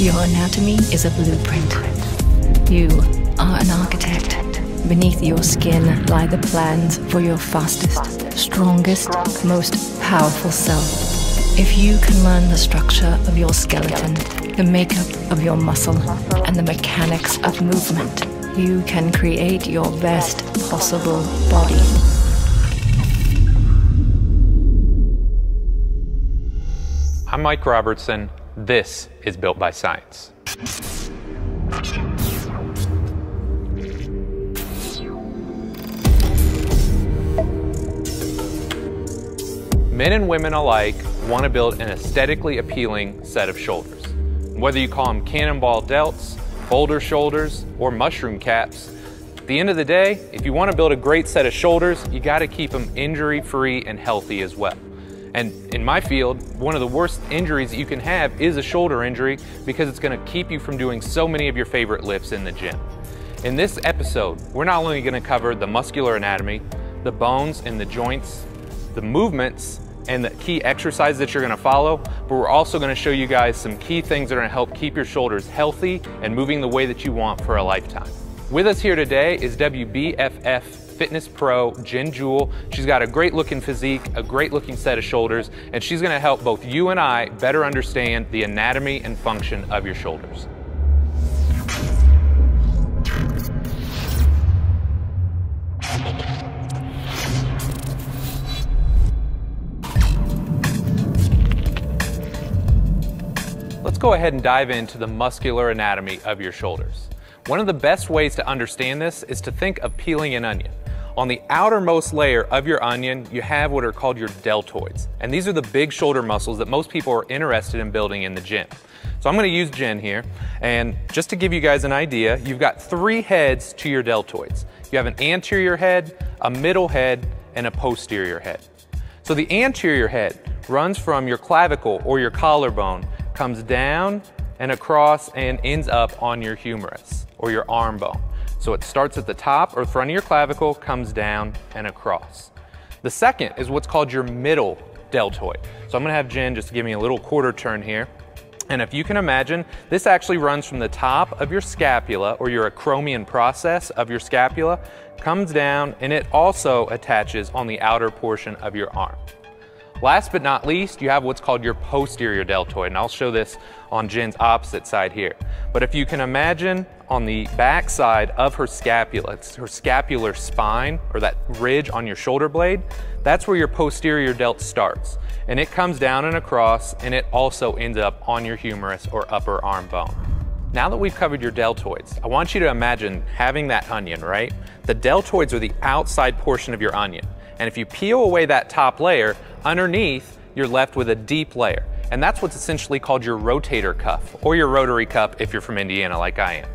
Your anatomy is a blueprint. You are an architect. Beneath your skin lie the plans for your fastest, strongest, most powerful self. If you can learn the structure of your skeleton, the makeup of your muscle, and the mechanics of movement, you can create your best possible body. I'm Mike Robertson. This is Built by Science. Men and women alike want to build an aesthetically appealing set of shoulders. Whether you call them cannonball delts, boulder shoulders, or mushroom caps, at the end of the day, if you want to build a great set of shoulders, you got to keep them injury-free and healthy as well. And in my field, one of the worst injuries that you can have is a shoulder injury because it's going to keep you from doing so many of your favorite lifts in the gym. In this episode, we're not only going to cover the muscular anatomy, the bones and the joints, the movements, and the key exercises that you're going to follow, but we're also going to show you guys some key things that are going to help keep your shoulders healthy and moving the way that you want for a lifetime. With us here today is WBFF Fitness Pro Jen Jewell. She's got a great looking physique, a great looking set of shoulders, and she's going to help both you and I better understand the anatomy and function of your shoulders. Let's go ahead and dive into the muscular anatomy of your shoulders. One of the best ways to understand this is to think of peeling an onion. On the outermost layer of your onion, you have what are called your deltoids. And these are the big shoulder muscles that most people are interested in building in the gym. So I'm going to use Jen here. And just to give you guys an idea, you've got 3 heads to your deltoids. You have an anterior head, a middle head, and a posterior head. So the anterior head runs from your clavicle or your collarbone, comes down and across and ends up on your humerus or your arm bone. So it starts at the top or front of your clavicle, comes down and across. The second is what's called your middle deltoid. So I'm gonna have Jen just give me a little quarter turn here. And if you can imagine, this actually runs from the top of your scapula or your acromion process of your scapula, comes down, and it also attaches on the outer portion of your arm. Last but not least, you have what's called your posterior deltoid, and I'll show this on Jen's opposite side here. But if you can imagine on the back side of her scapula, it's her scapular spine, or that ridge on your shoulder blade, that's where your posterior delt starts. And it comes down and across, and it also ends up on your humerus or upper arm bone. Now that we've covered your deltoids, I want you to imagine having that onion, right? The deltoids are the outside portion of your onion. And if you peel away that top layer, underneath, you're left with a deep layer. And that's what's essentially called your rotator cuff, or your rotary cuff if you're from Indiana like I am.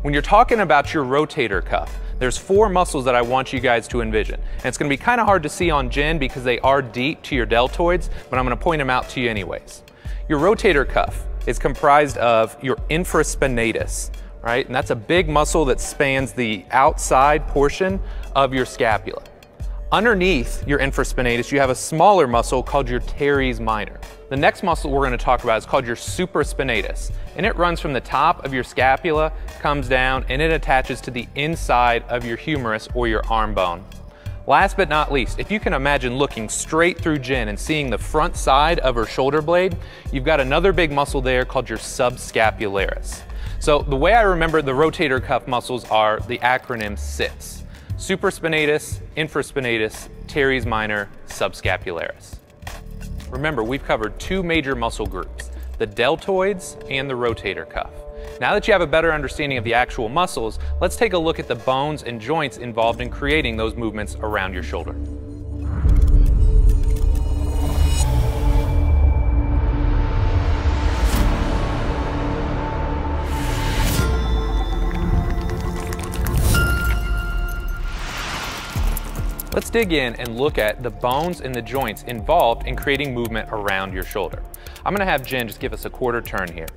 When you're talking about your rotator cuff, there's 4 muscles that I want you guys to envision. And it's gonna be kind of hard to see on Jen because they are deep to your deltoids, but I'm gonna point them out to you anyways. Your rotator cuff is comprised of your infraspinatus, right? And that's a big muscle that spans the outside portion of your scapula. Underneath your infraspinatus, you have a smaller muscle called your teres minor. The next muscle we're going to talk about is called your supraspinatus, and it runs from the top of your scapula, comes down, and it attaches to the inside of your humerus or your arm bone. Last but not least, if you can imagine looking straight through Jen and seeing the front side of her shoulder blade, you've got another big muscle there called your subscapularis. So the way I remember the rotator cuff muscles are the acronym SITS. Supraspinatus, infraspinatus, teres minor, subscapularis. Remember, we've covered 2 major muscle groups, the deltoids and the rotator cuff. Now that you have a better understanding of the actual muscles, let's take a look at the bones and joints involved in creating those movements around your shoulder. Let's dig in and look at the bones and the joints involved in creating movement around your shoulder. I'm gonna have Jen just give us a quarter turn here.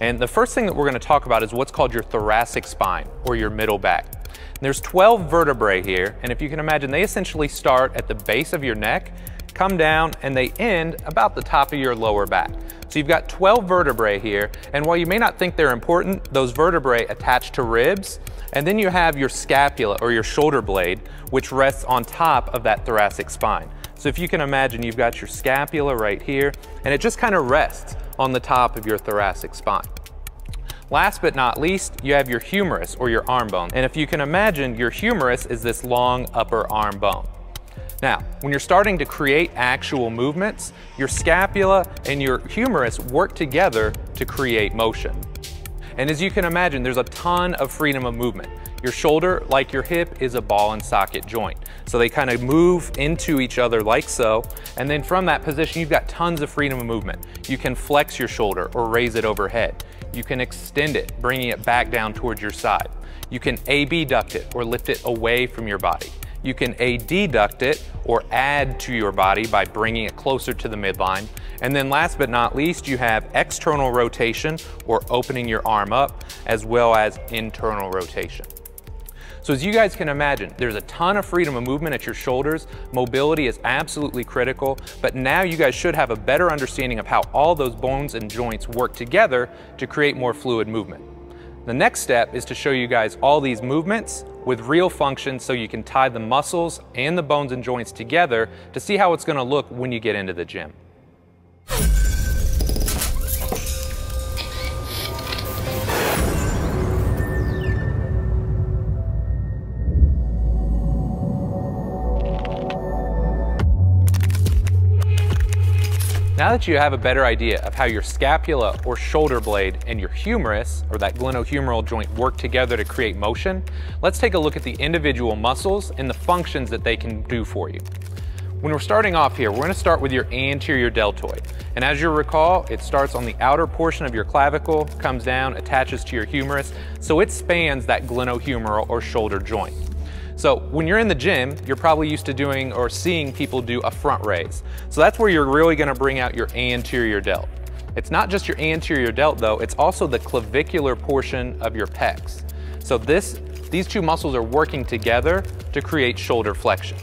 And the first thing that we're gonna talk about is what's called your thoracic spine, or your middle back. There's 12 vertebrae here, and if you can imagine, they essentially start at the base of your neck come down and they end about the top of your lower back. So you've got 12 vertebrae here, and while you may not think they're important, those vertebrae attach to ribs, and then you have your scapula or your shoulder blade, which rests on top of that thoracic spine. So if you can imagine, you've got your scapula right here, and it just kind of rests on the top of your thoracic spine. Last but not least, you have your humerus or your arm bone. And if you can imagine, your humerus is this long upper arm bone. Now, when you're starting to create actual movements, your scapula and your humerus work together to create motion. And as you can imagine, there's a ton of freedom of movement. Your shoulder, like your hip, is a ball and socket joint. So they kind of move into each other like so. And then from that position, you've got tons of freedom of movement. You can flex your shoulder or raise it overhead. You can extend it, bringing it back down towards your side. You can abduct it or lift it away from your body. You can adduct it or add to your body by bringing it closer to the midline. And then last but not least, you have external rotation or opening your arm up, as well as internal rotation. So as you guys can imagine, there's a ton of freedom of movement at your shoulders. Mobility is absolutely critical, but now you guys should have a better understanding of how all those bones and joints work together to create more fluid movement. The next step is to show you guys all these movements with real functions so you can tie the muscles and the bones and joints together to see how it's going to look when you get into the gym. Now that you have a better idea of how your scapula or shoulder blade and your humerus, or that glenohumeral joint, work together to create motion, let's take a look at the individual muscles and the functions that they can do for you. When we're starting off here, we're going to start with your anterior deltoid. And as you recall, it starts on the outer portion of your clavicle, comes down, attaches to your humerus, so it spans that glenohumeral or shoulder joint. So when you're in the gym, you're probably used to doing or seeing people do a front raise. So that's where you're really going to bring out your anterior delt. It's not just your anterior delt though, it's also the clavicular portion of your pecs. So these two muscles are working together to create shoulder flexion.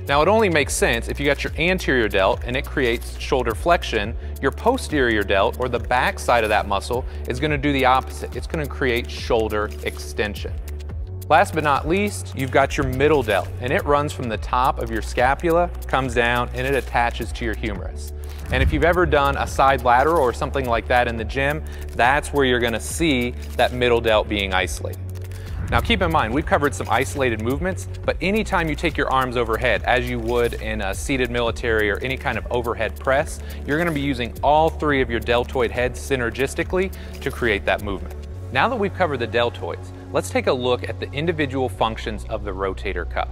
Now it only makes sense if you got your anterior delt and it creates shoulder flexion, your posterior delt or the back side of that muscle is going to do the opposite. It's going to create shoulder extension. Last but not least, you've got your middle delt, and it runs from the top of your scapula, comes down, and it attaches to your humerus. And if you've ever done a side lateral or something like that in the gym, that's where you're gonna see that middle delt being isolated. Now keep in mind, we've covered some isolated movements, but anytime you take your arms overhead, as you would in a seated military or any kind of overhead press, you're gonna be using all three of your deltoid heads synergistically to create that movement. Now that we've covered the deltoids, let's take a look at the individual functions of the rotator cuff.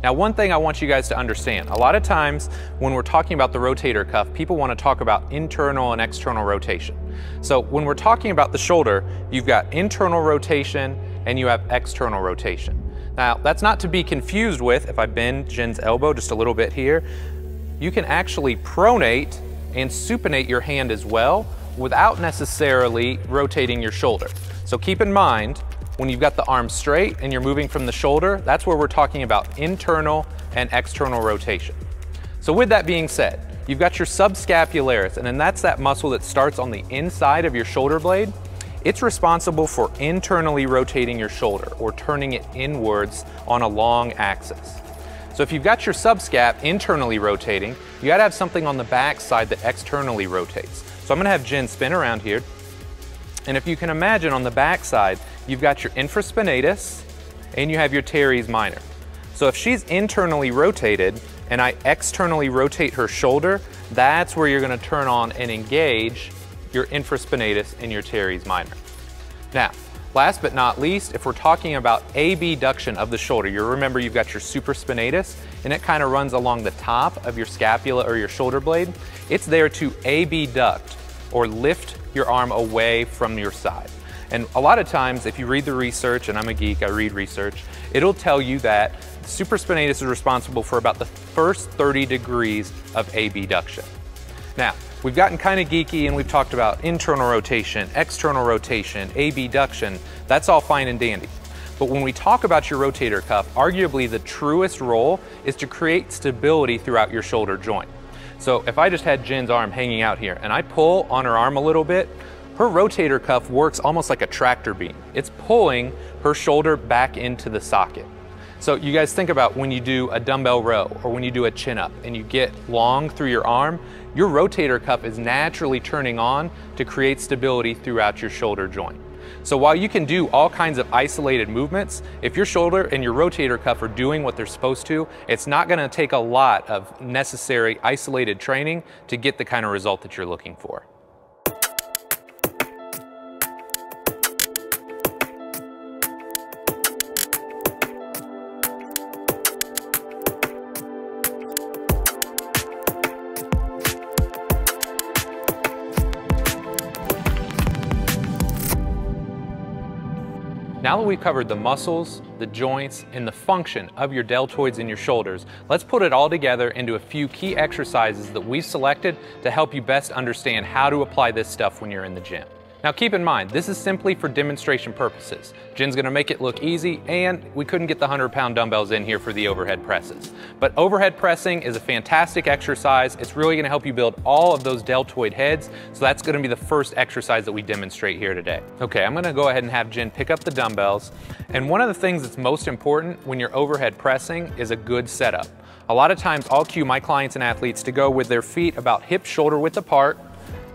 Now, one thing I want you guys to understand, a lot of times when we're talking about the rotator cuff, people want to talk about internal and external rotation. So when we're talking about the shoulder, you've got internal rotation and you have external rotation. Now, that's not to be confused with, if I bend Jen's elbow just a little bit here, you can actually pronate and supinate your hand as well without necessarily rotating your shoulder. So keep in mind, when you've got the arm straight and you're moving from the shoulder, that's where we're talking about internal and external rotation. So with that being said, you've got your subscapularis, and then that's that muscle that starts on the inside of your shoulder blade. It's responsible for internally rotating your shoulder or turning it inwards on a long axis. So if you've got your subscap internally rotating, you gotta have something on the back side that externally rotates. So I'm gonna have Jen spin around here. And if you can imagine on the back side, you've got your infraspinatus and you have your teres minor. So if she's internally rotated and I externally rotate her shoulder, that's where you're gonna turn on and engage your infraspinatus and your teres minor. Now, last but not least, if we're talking about abduction of the shoulder, you remember you've got your supraspinatus and it kind of runs along the top of your scapula or your shoulder blade. It's there to abduct or lift your arm away from your side. And a lot of times, if you read the research, and I'm a geek, I read research, it'll tell you that supraspinatus is responsible for about the first 30 degrees of abduction. Now, we've gotten kind of geeky and we've talked about internal rotation, external rotation, abduction. That's all fine and dandy. But when we talk about your rotator cuff, arguably the truest role is to create stability throughout your shoulder joint. So if I just had Jen's arm hanging out here and I pull on her arm a little bit, her rotator cuff works almost like a tractor beam. It's pulling her shoulder back into the socket. So you guys think about when you do a dumbbell row or when you do a chin up and you get long through your arm, your rotator cuff is naturally turning on to create stability throughout your shoulder joint. So while you can do all kinds of isolated movements, if your shoulder and your rotator cuff are doing what they're supposed to, it's not gonna take a lot of necessary isolated training to get the kind of result that you're looking for. Now that we've covered the muscles, the joints, and the function of your deltoids and your shoulders, let's put it all together into a few key exercises that we've selected to help you best understand how to apply this stuff when you're in the gym. Now keep in mind, this is simply for demonstration purposes. Jen's gonna make it look easy, and we couldn't get the 100-pound dumbbells in here for the overhead presses. But overhead pressing is a fantastic exercise. It's really gonna help you build all of those deltoid heads, so that's gonna be the first exercise that we demonstrate here today. Okay, I'm gonna go ahead and have Jen pick up the dumbbells, and one of the things that's most important when you're overhead pressing is a good setup. A lot of times I'll cue my clients and athletes to go with their feet about hip shoulder width apart,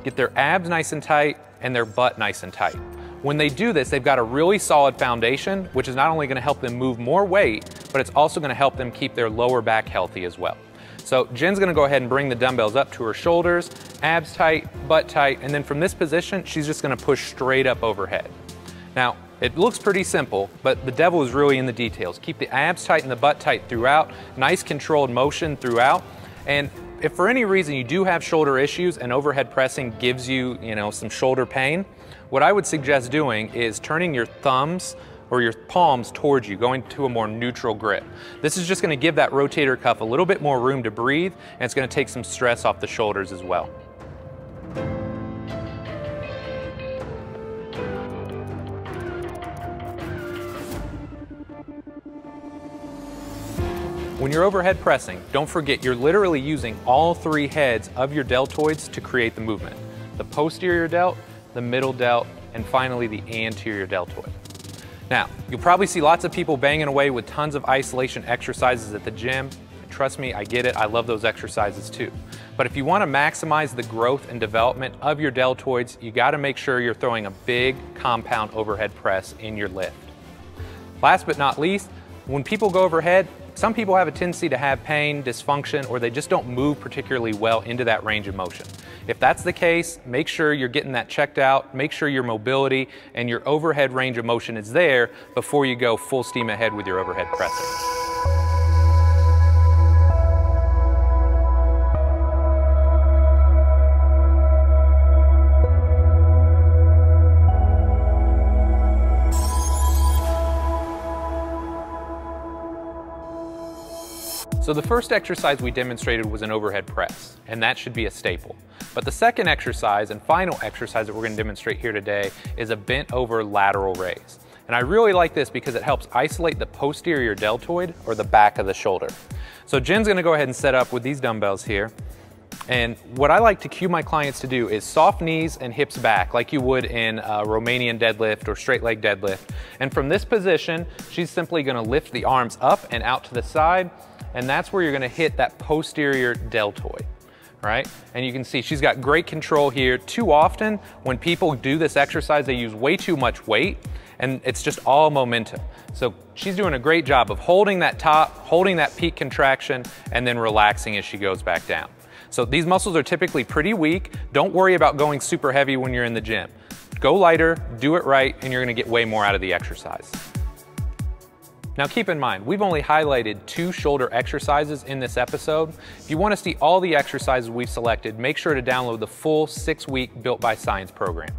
get their abs nice and tight, and their butt nice and tight. When they do this, they've got a really solid foundation, which is not only gonna help them move more weight, but it's also gonna help them keep their lower back healthy as well. So Jen's gonna go ahead and bring the dumbbells up to her shoulders, abs tight, butt tight, and then from this position, she's just gonna push straight up overhead. Now, it looks pretty simple, but the devil is really in the details. Keep the abs tight and the butt tight throughout, nice controlled motion throughout, and if for any reason you do have shoulder issues and overhead pressing gives you, some shoulder pain, what I would suggest doing is turning your thumbs or your palms towards you, going to a more neutral grip. This is just gonna give that rotator cuff a little bit more room to breathe, and it's gonna take some stress off the shoulders as well. When you're overhead pressing, don't forget you're literally using all three heads of your deltoids to create the movement. The posterior delt, the middle delt, and finally the anterior deltoid. Now, you'll probably see lots of people banging away with tons of isolation exercises at the gym. Trust me, I get it, I love those exercises too. But if you want to maximize the growth and development of your deltoids, you got to make sure you're throwing a big compound overhead press in your lift. Last but not least, when people go overhead, some people have a tendency to have pain, dysfunction, or they just don't move particularly well into that range of motion. If that's the case, make sure you're getting that checked out, make sure your mobility and your overhead range of motion is there before you go full steam ahead with your overhead pressing. So the first exercise we demonstrated was an overhead press, and that should be a staple. But the second exercise and final exercise that we're going to demonstrate here today is a bent over lateral raise. And I really like this because it helps isolate the posterior deltoid, or the back of the shoulder. So Jen's going to go ahead and set up with these dumbbells here. And what I like to cue my clients to do is soft knees and hips back, like you would in a Romanian deadlift or straight leg deadlift. And from this position, she's simply going to lift the arms up and out to the side, and that's where you're gonna hit that posterior deltoid, right? And you can see she's got great control here. Too often, when people do this exercise, they use way too much weight, and it's just all momentum. So she's doing a great job of holding that top, holding that peak contraction, and then relaxing as she goes back down. So these muscles are typically pretty weak. Don't worry about going super heavy when you're in the gym. Go lighter, do it right, and you're gonna get way more out of the exercise. Now keep in mind, we've only highlighted 2 shoulder exercises in this episode. If you want to see all the exercises we've selected, make sure to download the full 6-week Built by Science program.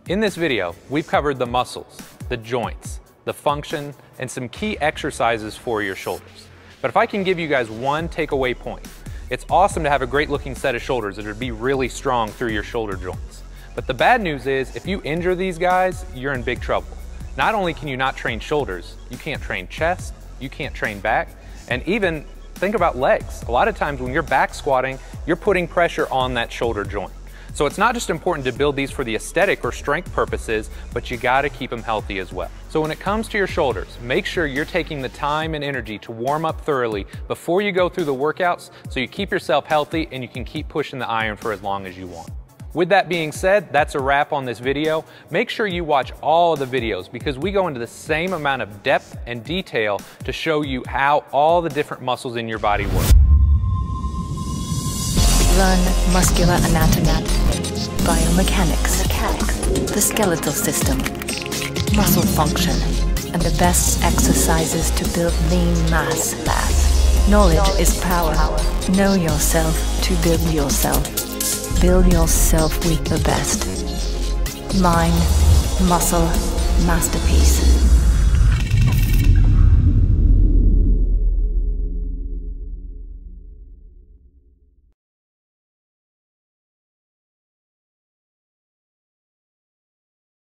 In this video, we've covered the muscles, the joints, the function, and some key exercises for your shoulders. But if I can give you guys one takeaway point, it's awesome to have a great looking set of shoulders that would be really strong through your shoulder joints. But the bad news is, if you injure these guys, you're in big trouble. Not only can you not train shoulders, you can't train chest, you can't train back, and even think about legs. A lot of times when you're back squatting, you're putting pressure on that shoulder joint. So it's not just important to build these for the aesthetic or strength purposes, but you gotta keep them healthy as well. So when it comes to your shoulders, make sure you're taking the time and energy to warm up thoroughly before you go through the workouts so you keep yourself healthy and you can keep pushing the iron for as long as you want. With that being said, that's a wrap on this video. Make sure you watch all of the videos because we go into the same amount of depth and detail to show you how all the different muscles in your body work. Learn muscular anatomy, biomechanics, the skeletal system, muscle function, and the best exercises to build lean mass. Knowledge is power. Know yourself to build yourself. Build yourself with the best. Mind, muscle, masterpiece.